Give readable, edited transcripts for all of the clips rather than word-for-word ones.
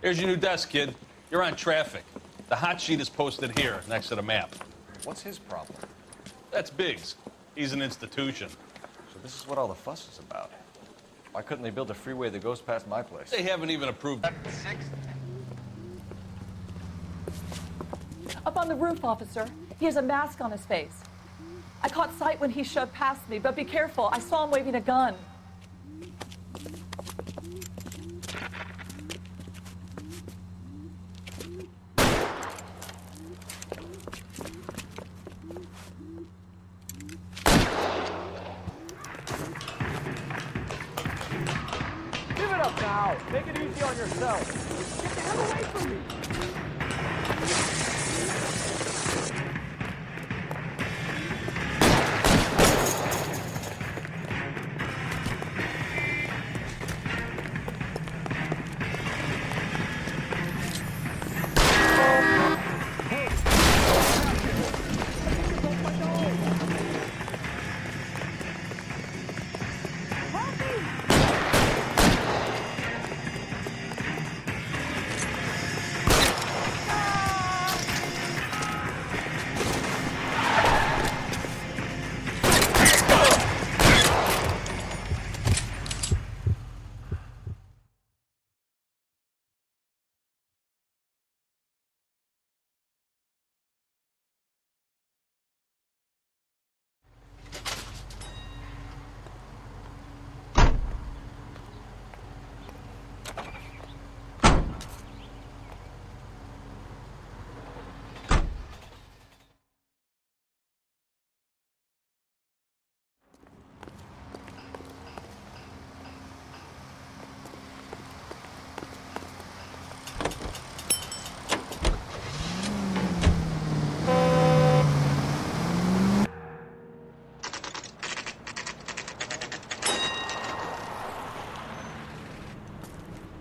Here's your new desk, kid. You're on traffic. The hot sheet is posted here, next to the map. What's his problem? That's Biggs. He's an institution. So this is what all the fuss is about. Why couldn't they build a freeway that goes past my place? They haven't even approved it. Up on the roof, officer. He has a mask on his face. I caught sight when he shoved past me, but be careful. I saw him waving a gun. Give it up now. Make it easy on yourself. Get the hell away from me.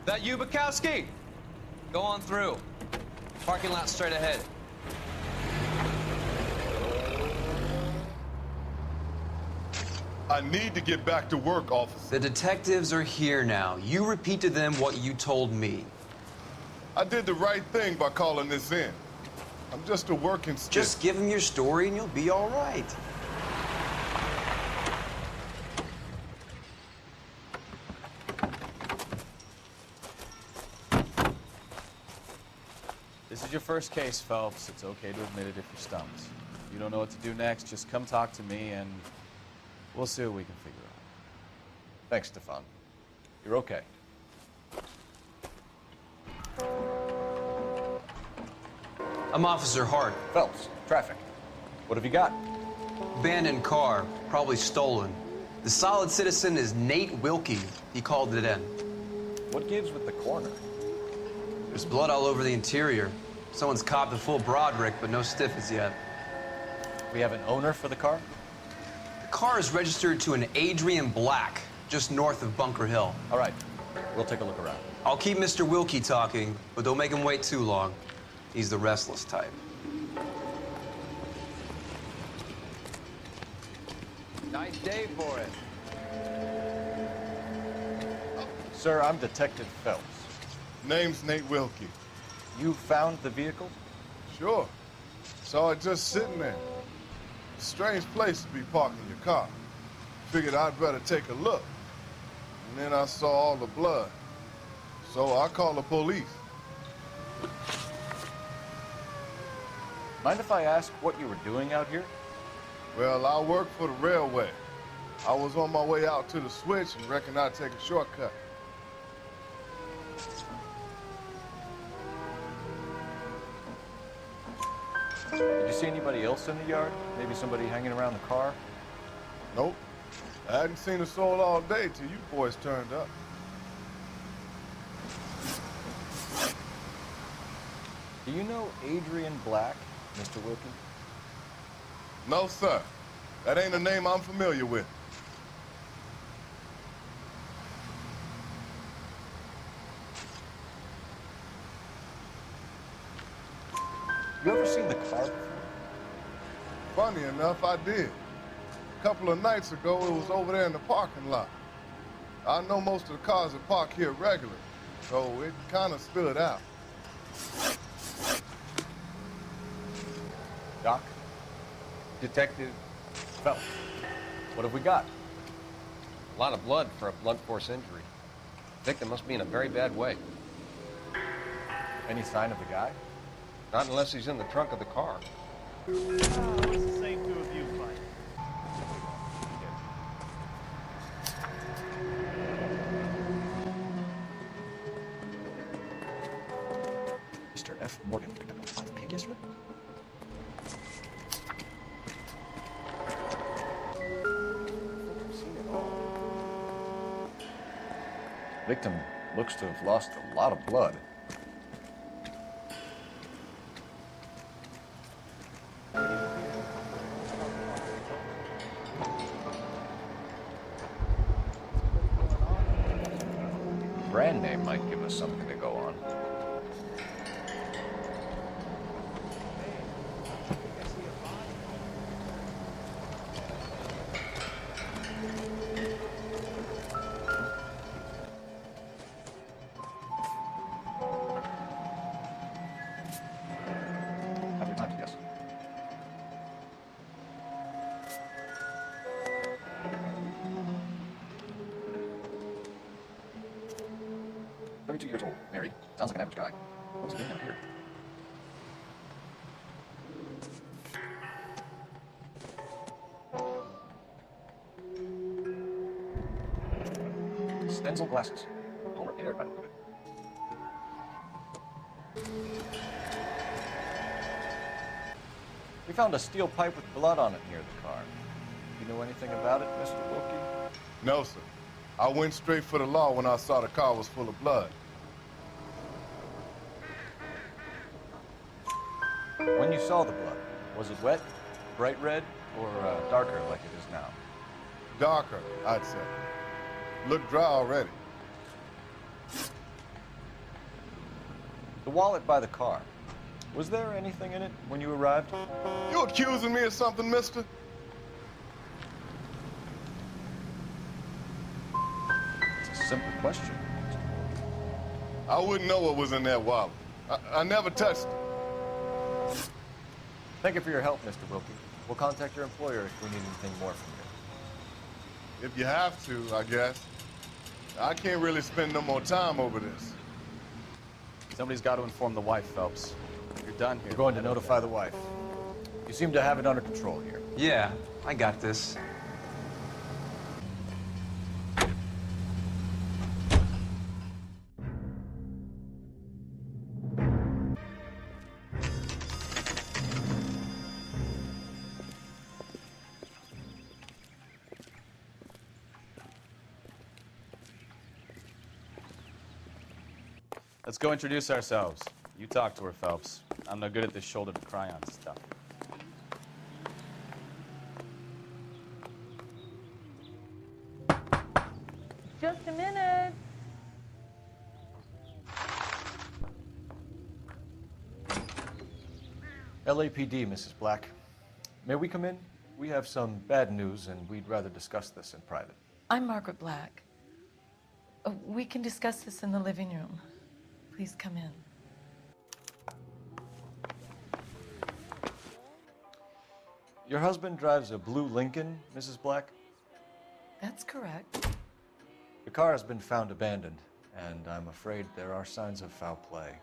That you, Bukowski? Go on through. Parking lot straight ahead. I need to get back to work, officer. The detectives are here now. You repeat to them what you told me. I did the right thing by calling this in. I'm just a working stiff. Just give them your story and you'll be all right. This is your first case, Phelps. It's okay to admit it if you're stumped. If you don't know what to do next, just come talk to me and we'll see what we can figure out. Thanks, Stefan. You're okay. I'm Officer Hart. Phelps, traffic. What have you got? Abandoned car, probably stolen. The solid citizen is Nate Wilkie. He called it in. What gives with the corner? There's blood all over the interior. Someone's copped a full Broderick, but no stiff as yet. We have an owner for the car? The car is registered to an Adrian Black, just north of Bunker Hill. All right, we'll take a look around. I'll keep Mr. Wilkie talking, but don't make him wait too long. He's the restless type. Nice day for it. Sir, I'm Detective Phelps. Name's Nate Wilkie. You found the vehicle? Sure. Saw it just sitting there. Strange place to be parking your car. Figured I'd better take a look. And then I saw all the blood. So I called the police. Mind if I ask what you were doing out here? Well, I work for the railway. I was on my way out to the switch and reckoned I'd take a shortcut. Did you see anybody else in the yard? Maybe somebody hanging around the car? Nope. I hadn't seen a soul all day till you boys turned up. Do you know Adrian Black, Mr. Wilkie? No, sir. That ain't a name I'm familiar with. You ever seen the car before? Funny enough, I did. A couple of nights ago, it was over there in the parking lot. I know most of the cars that park here regularly. so it kind of spilled out. Doc? Detective, Phelps. What have we got? a lot of blood for a blunt force injury. Victim must be in a very bad way. Any sign of the guy? Not unless he's in the trunk of the car. What's the same two of you fight? Mr. F. Morgan picked up a 5 pig yesterday? Victim looks to have lost a lot of blood. Brand name might give us something to go on. Have your time, yes. Years old, married. Sounds like an average guy. What's he doing out here? Stencil glasses. Homer hair, by the look of it. We found a steel pipe with blood on it near the car. You know anything about it, Mr. Wilkie? No, sir. I went straight for the law when I saw the car was full of blood. When you saw the blood, was it wet, bright red, or darker like it is now? Darker, I'd say. Looked dry already. The wallet by the car. Was there anything in it when you arrived? You accusing me of something, mister? It's a simple question. I wouldn't know what was in that wallet. I never touched it. Thank you for your help, Mr. Wilkie. We'll contact your employer if we need anything more from you. If you have to, I guess. I can't really spend no more time over this. Somebody's got to inform the wife, Phelps. You're done here. You're going to notify the wife. You seem to have it under control here. Yeah, I got this. Let's go introduce ourselves. You talk to her, Phelps. I'm no good at this shoulder to cry on stuff. Just a minute. LAPD, Mrs. Black. May we come in? We have some bad news, and we'd rather discuss this in private. I'm Margaret Black. We can discuss this in the living room. Please come in. Your husband drives a blue Lincoln, Mrs. Black? That's correct. The car has been found abandoned, and I'm afraid there are signs of foul play.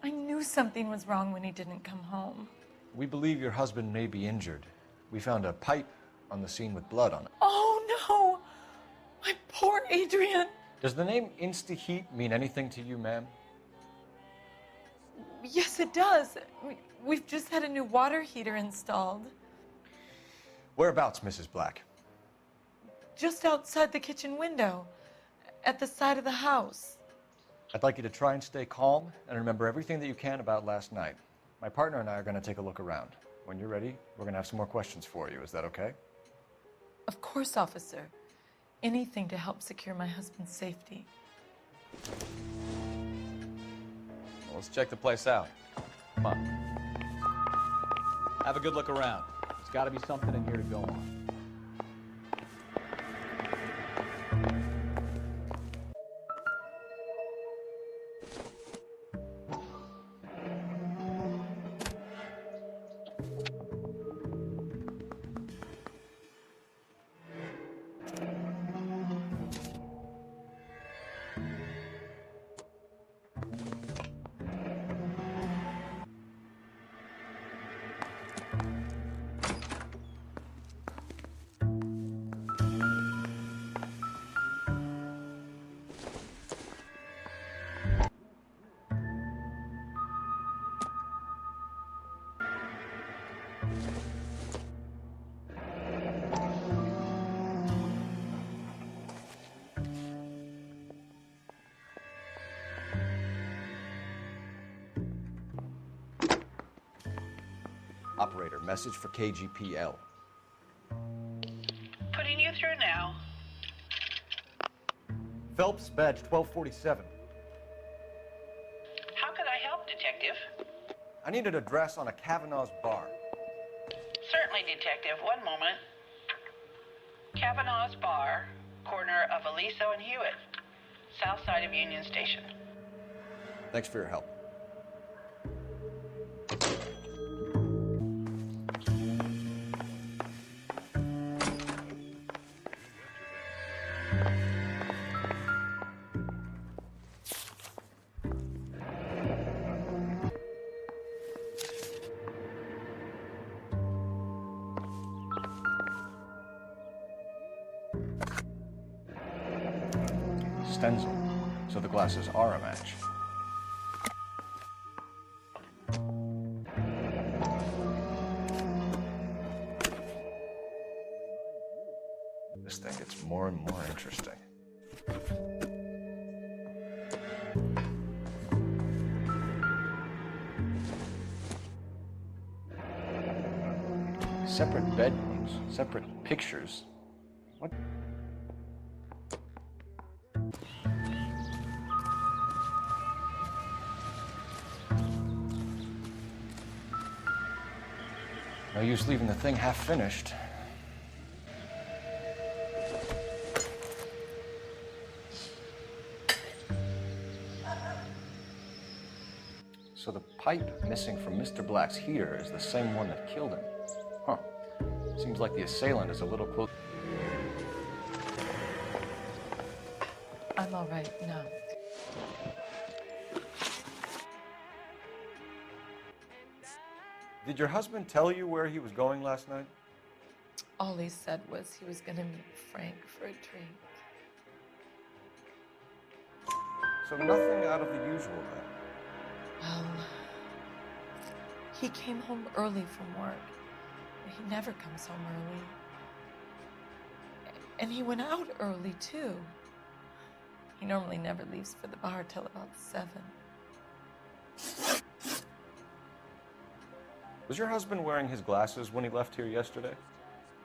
I knew something was wrong when he didn't come home. We believe your husband may be injured. We found a pipe on the scene with blood on it. Oh, no! My poor Adrian! Does the name Insta-Heat mean anything to you, ma'am? Yes, it does. We've just had a new water heater installed. Whereabouts, Mrs. Black? Just outside the kitchen window, at the side of the house. I'd like you to try and stay calm and remember everything that you can about last night. My partner and I are going to take a look around. When you're ready, we're going to have some more questions for you. Is that okay? Of course, officer. Anything to help secure my husband's safety. Well, let's check the place out. Come on. Have a good look around. There's got to be something in here to go on. Operator, message for KGPL. Putting you through now. Phelps, badge 1247. How could I help, Detective? I need an address on a Kavanaugh's bar. Certainly, Detective. One moment. Kavanaugh's Bar, corner of Aliso and Hewitt, south side of Union Station. Thanks for your help. Stencil, so the glasses are a match. This thing gets more and more interesting. Separate bedrooms, separate pictures. What? No use leaving the thing half finished. So the pipe missing from Mr. Black's heater is the same one that killed him. Huh. Seems like the assailant is a little close. I'm all right now. Did your husband tell you where he was going last night? All he said was he was going to meet Frank for a drink. So nothing out of the usual then? Well, he came home early from work. He never comes home early. And he went out early, too. He normally never leaves for the bar till about 7. Was your husband wearing his glasses when he left here yesterday?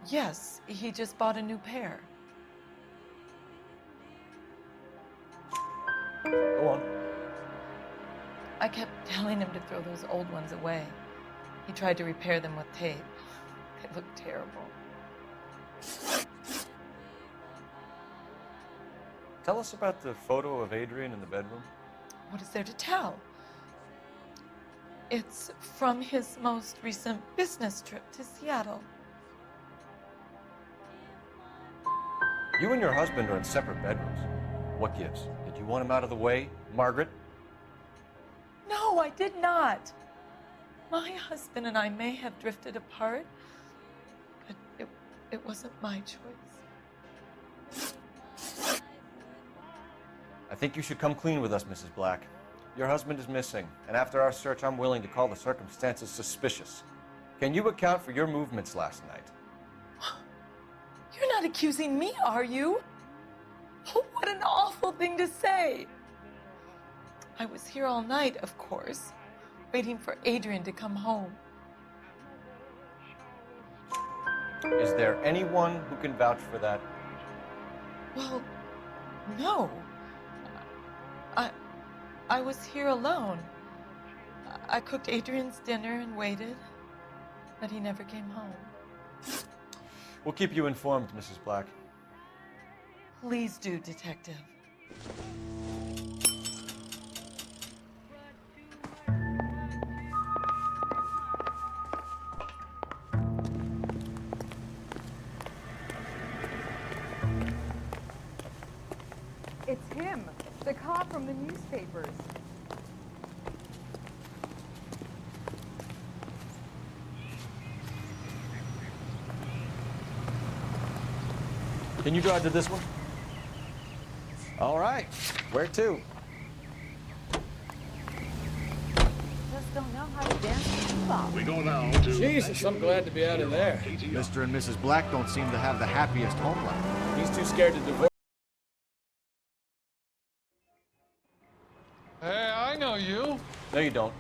Yes, he just bought a new pair. Go on. I kept telling him to throw those old ones away. He tried to repair them with tape. They looked terrible. Tell us about the photo of Adrian in the bedroom. What is there to tell? It's from his most recent business trip to Seattle. You and your husband are in separate bedrooms. What gives? Did you want him out of the way, Margaret? No, I did not. My husband and I may have drifted apart, but it wasn't my choice. I think you should come clean with us, Mrs. Black. Your husband is missing, and after our search, I'm willing to call the circumstances suspicious. Can you account for your movements last night? You're not accusing me, are you? What an awful thing to say. I was here all night, of course, waiting for Adrian to come home. Is there anyone who can vouch for that? Well, no. I was here alone. I cooked Adrian's dinner and waited, but he never came home. We'll keep you informed, Mrs. Black. Please do, Detective. It's him, the cop from the newspapers. Can you drive to this one? All right. Where to? Just don't know how to dance hip-hop. We go now to... Jesus, I'm glad to be out of there. Mr. and Mrs. Black don't seem to have the happiest home life. He's too scared to divorce. Hey, I know you. No, you don't.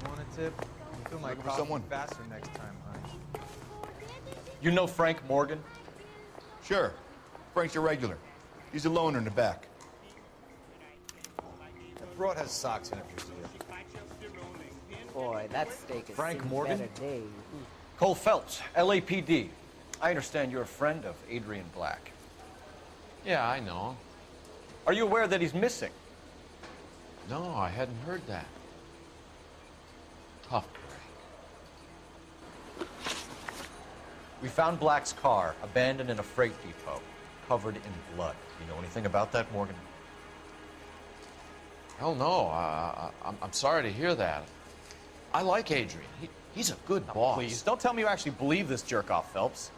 Want a tip? Fill my coffee someone faster next time, huh? You know Frank Morgan? Sure. Frank's a regular. He's a loner in the back. That broad has socks in it for you. Boy, that steak is Frank seen Morgan? better days. Coul Felps, LAPD. I understand you're a friend of Adrian Black. Yeah, I know. Are you aware that he's missing? No, I hadn't heard that. Tough break. We found Black's car abandoned in a freight depot, covered in blood. You know anything about that, Morgan? Hell no. I'm sorry to hear that. I like Adrian. He's a good boss. Please, don't tell me you actually believe this jerk-off, Phelps.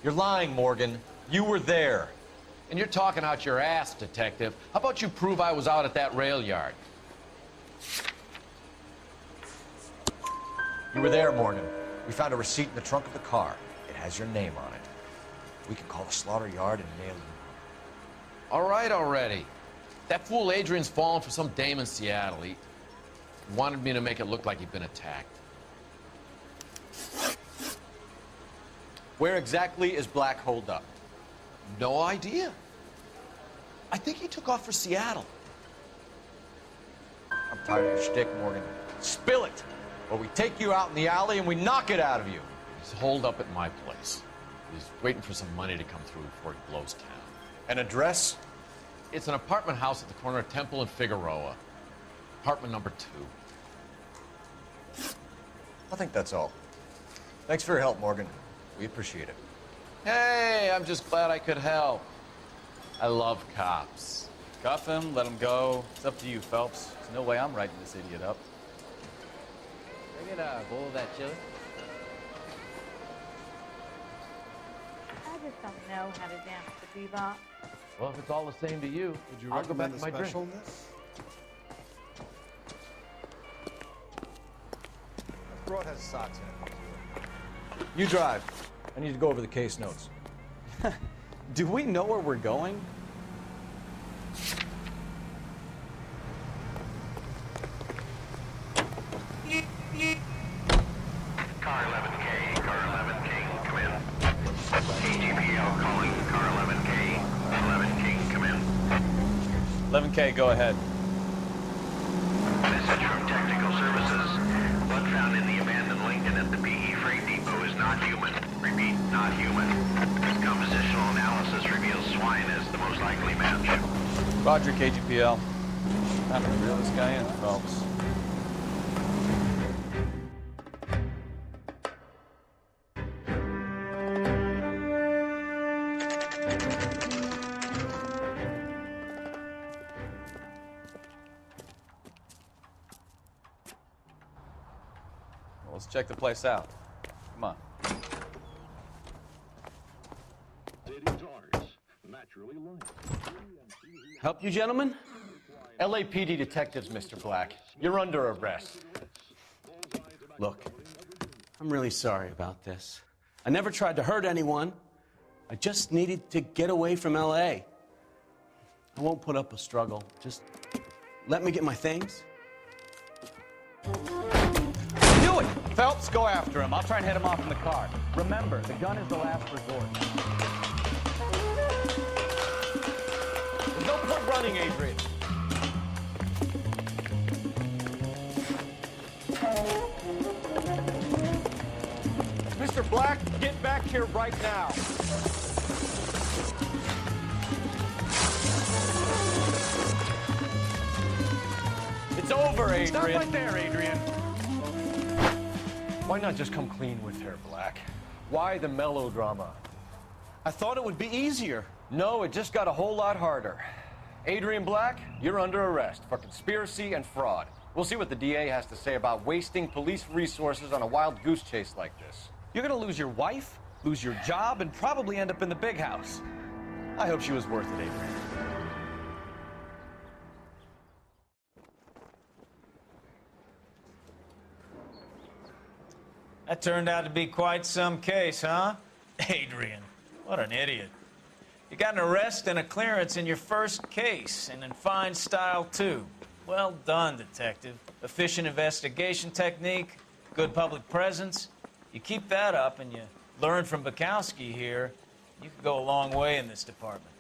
You're lying, Morgan. You were there. And you're talking out your ass, Detective. How about you prove I was out at that rail yard? You were there, Morgan. We found a receipt in the trunk of the car. It has your name on it. We can call the slaughter yard and nail you. All right already. That fool Adrian's fallen for some dame in Seattle. He wanted me to make it look like he'd been attacked. Where exactly is Black holed up? No idea. I think he took off for Seattle. I'm tired of your shtick, Morgan. Spill it, or we take you out in the alley and we knock it out of you. He's holed up at my place. He's waiting for some money to come through before he blows town. An address? It's an apartment house at the corner of Temple and Figueroa. Apartment number 2. I think that's all. Thanks for your help, Morgan. We appreciate it. Hey, I'm just glad I could help. I love cops. Cuff him, let him go. It's up to you, Phelps. There's no way I'm writing this idiot up. Can I get a bowl of that chili? I just don't know how to dance the bebop. Well, if it's all the same to you, Would you I'll go back recommend to a my drink. special on this? That broad has socks in it. You drive. I need to go over the case notes. Do we know where we're going? Car 11K, car 11K, come in. KGPL calling car 11K, 11K, come in. 11K, go ahead. Message from Technical Services. Blood found in the abandoned Lincoln at the PE Freight Depot is not human. Repeat, not human. Compositional analysis reveals swine as the most likely match. Roger, KGPL. Time to reel this guy in, Phelps. Well, let's check the place out. Come on. Help you, gentlemen? LAPD detectives, Mr. Black. You're under arrest. Look, I'm really sorry about this. I never tried to hurt anyone. I just needed to get away from L.A. I won't put up a struggle. Just let me get my things. Do it! Phelps, go after him. I'll try and head him off in the car. Remember, the gun is the last resort. There's no point running, Adrian. Mr. Black, get back here right now. It's over, Adrian. Stop right there, Adrian. Why not just come clean with her, Black? Why the melodrama? I thought it would be easier. No, it just got a whole lot harder. Adrian Black, you're under arrest for conspiracy and fraud. We'll see what the DA has to say about wasting police resources on a wild goose chase like this. You're gonna lose your wife, lose your job, and probably end up in the big house. I hope she was worth it, Adrian. That turned out to be quite some case, huh? Adrian, what an idiot. You got an arrest and a clearance in your first case, and in fine style, too. Well done, Detective. Efficient investigation technique, good public presence. You keep that up and you learn from Bukowski here, you could go a long way in this department.